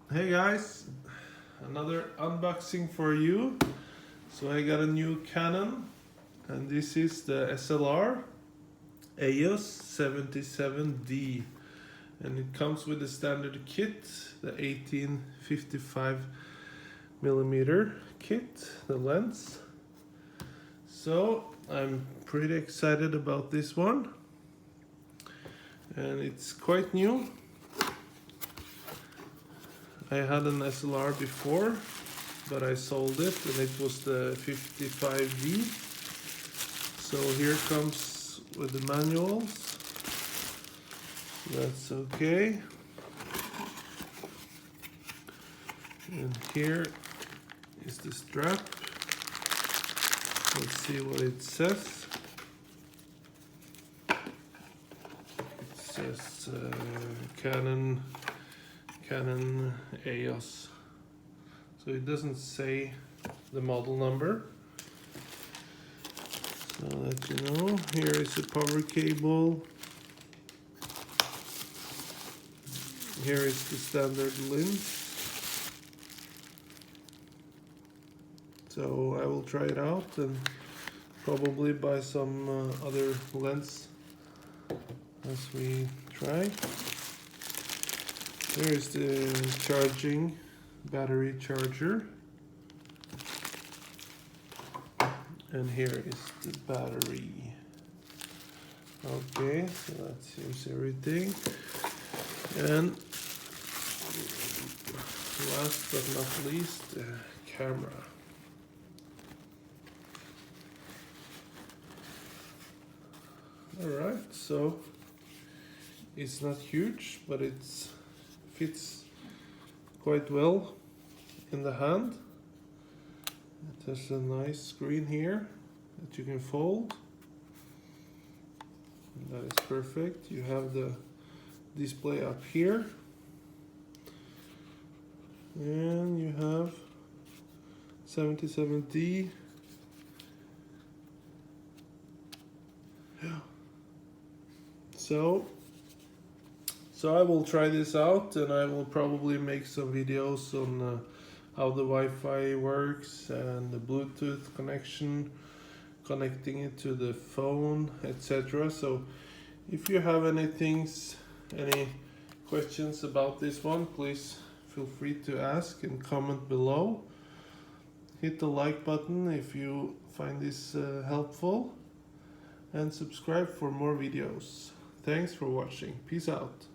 Hey guys, another unboxing for you. So I got a new Canon, and this is the SLR EOS 77D, and it comes with the standard kit, the 18-55mm kit, the lens. So I'm pretty excited about this one, and it's quite new. I had an SLR before, but I sold it, and it was the 55D. So here comes with the manuals. That's okay. And here is the strap. Let's see what it says. It says Canon EOS. So it doesn't say the model number. So that you know, here is a power cable. Here is the standard lens. So I will try it out and probably buy some other lens as we try. There is the charging battery charger, and here is the battery. Okay, so that seems everything. And last but not least, the camera. Alright, so it's not huge, but it fits quite well in the hand. It has a nice screen here that you can fold. And that is perfect. You have the display up here, and you have 77D. So I will try this out, and I will probably make some videos on how the Wi-Fi works and the Bluetooth connection, connecting it to the phone, etc. So if you have any questions about this one, please feel free to ask and comment below. Hit the like button if you find this helpful, and subscribe for more videos. Thanks for watching. Peace out.